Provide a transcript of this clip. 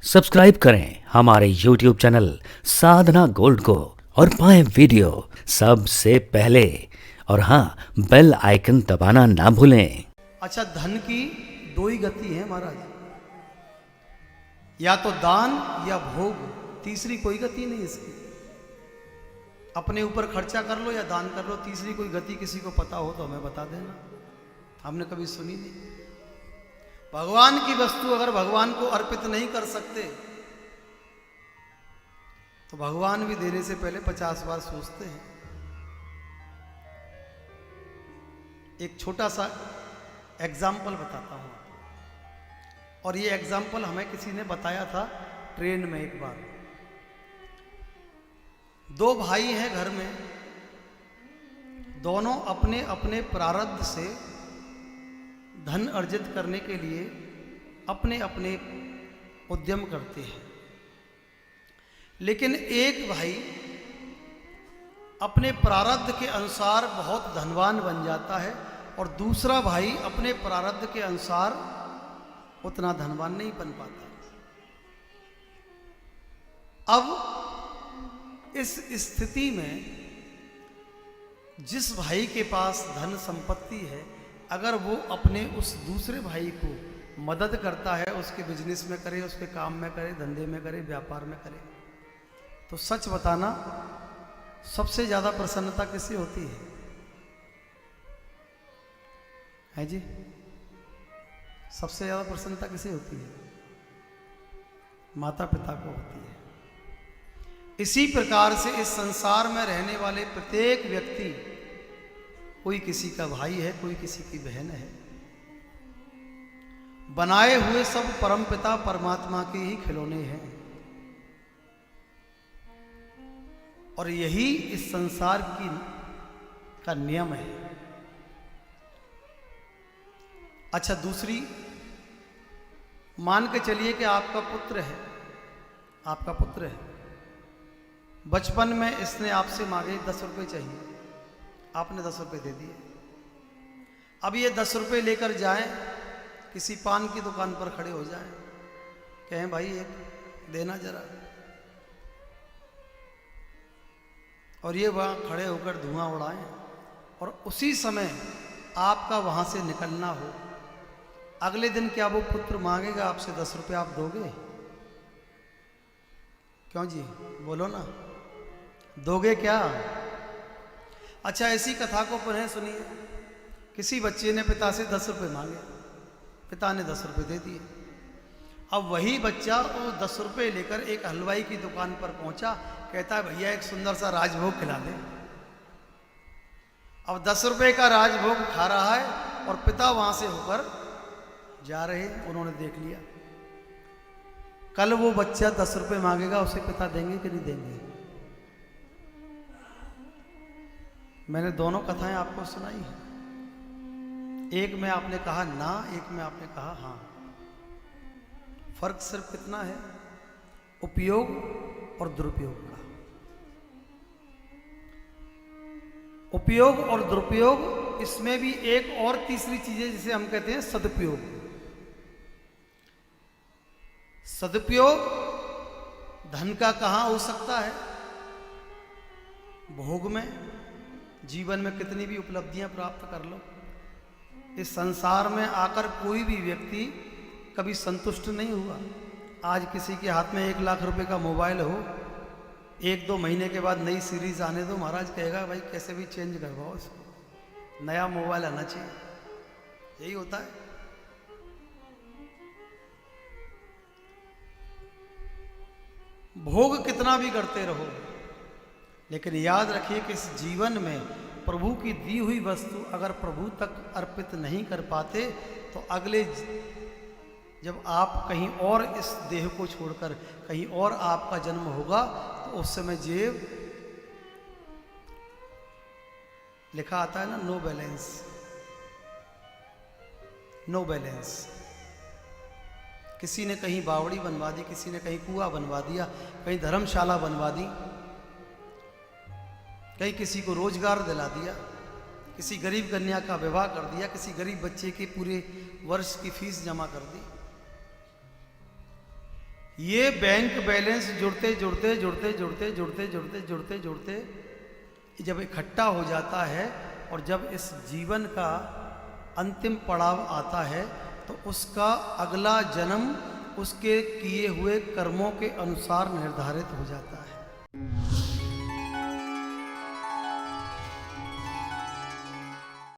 Subscribe करें हमारे YouTube channel साधना gold को और पाएं वीडियो सबसे पहले। और हाँ, बेल आइकन दबाना ना भूलें। अच्छा, धन की दो ही गति है महाराज, या तो दान या भोग, तीसरी कोई गति नहीं इसकी। अपने ऊपर खर्चा कर लो या दान कर लो, तीसरी कोई गति किसी को पता हो तो हमें बता देना, हमने कभी सुनी नहीं। भगवान की वस्तु अगर भगवान को अर्पित नहीं कर सकते तो भगवान भी देने से पहले 50 बार सोचते हैं। एक छोटा सा एग्जाम्पल बताता हूं, और ये एग्जाम्पल हमें किसी ने बताया था ट्रेन में। एक बार दो भाई हैं घर में, दोनों अपने अपने प्रारब्ध से धन अर्जित करने के लिए अपने अपने उद्यम करते हैं। लेकिन एक भाई अपने प्रारब्ध के अनुसार बहुत धनवान बन जाता है और दूसरा भाई अपने प्रारब्ध के अनुसार उतना धनवान नहीं बन पाता। अब इस स्थिति में जिस भाई के पास धन संपत्ति है, अगर वो अपने उस दूसरे भाई को मदद करता है, उसके बिजनेस में करे, उसके काम में करे, धंधे में करे, व्यापार में करे, तो सच बताना सबसे ज्यादा प्रसन्नता किससे होती है जी? सबसे ज्यादा प्रसन्नता किसे होती है? माता पिता को होती है। इसी प्रकार से इस संसार में रहने वाले प्रत्येक व्यक्ति, कोई किसी का भाई है, कोई किसी की बहन है, बनाए हुए सब परमपिता परमात्मा के ही खिलौने हैं। और यही इस संसार का नियम है। अच्छा, दूसरी, मान के चलिए कि आपका पुत्र है, आपका पुत्र है, बचपन में इसने आपसे मांगे 10 रुपये चाहिए, आपने 10 रुपये दे दिए। अब ये 10 रुपये लेकर जाएं, किसी पान की दुकान पर खड़े हो जाएं, कहें भाई एक देना जरा, और ये वहाँ खड़े होकर धुआं उड़ाएं, और उसी समय आपका वहाँ से निकलना हो, अगले दिन क्या वो पुत्र मांगेगा आपसे 10 रुपये, आप दोगे? क्यों जी, बोलो ना, दोगे क्या? अच्छा, ऐसी कथा को पुनः सुनिए। किसी बच्चे ने पिता से 10 रुपये मांगे, पिता ने 10 रुपये दे दिए। अब वही बच्चा वो 10 रुपये लेकर एक हलवाई की दुकान पर पहुंचा, कहता है भैया एक सुंदर सा राजभोग खिला दे। अब 10 रुपये का राजभोग खा रहा है और पिता वहां से होकर जा रहे हैं, उन्होंने देख लिया। कल वो बच्चा 10 रुपये मांगेगा, उसे पिता देंगे कि नहीं देंगे? मैंने दोनों कथाएं आपको सुनाई हैं, एक में आपने कहा ना, एक में आपने कहा हाँ। फर्क सिर्फ कितना है? उपयोग और दुरुपयोग का। उपयोग और दुरुपयोग, इसमें भी एक और तीसरी चीज है जिसे हम कहते हैं सदुपयोग। सदुपयोग धन का कहां हो सकता है? भोग में। जीवन में कितनी भी उपलब्धियां प्राप्त कर लो, इस संसार में आकर कोई भी व्यक्ति कभी संतुष्ट नहीं हुआ। आज किसी के हाथ में 1 लाख रुपए का मोबाइल हो, 1-2 महीने के बाद नई सीरीज आने दो, महाराज कहेगा भाई कैसे भी चेंज करवाओ इसको, नया मोबाइल आना चाहिए। यही होता है। भोग कितना भी करते रहो, लेकिन याद रखिए कि इस जीवन में प्रभु की दी हुई वस्तु अगर प्रभु तक अर्पित नहीं कर पाते तो अगले जब आप कहीं और इस देह को छोड़कर कहीं और आपका जन्म होगा तो उस समय जेब लिखा आता है ना, नो बैलेंस, नो बैलेंस। किसी ने कहीं बावड़ी बनवा दी, किसी ने कहीं कुआं बनवा दिया, कहीं धर्मशाला बनवा दी, कहीं किसी को रोजगार दिला दिया, किसी गरीब कन्या का विवाह कर दिया, किसी गरीब बच्चे की पूरे वर्ष की फीस जमा कर दी। ये बैंक बैलेंस जुड़ते जुड़ते जुड़ते जुड़ते जुड़ते जुड़ते जुड़ते जुड़ते जब इकट्ठा हो जाता है और जब इस जीवन का अंतिम पड़ाव आता है तो उसका अगला जन्म उसके किए हुए कर्मों के अनुसार निर्धारित हो जाता है।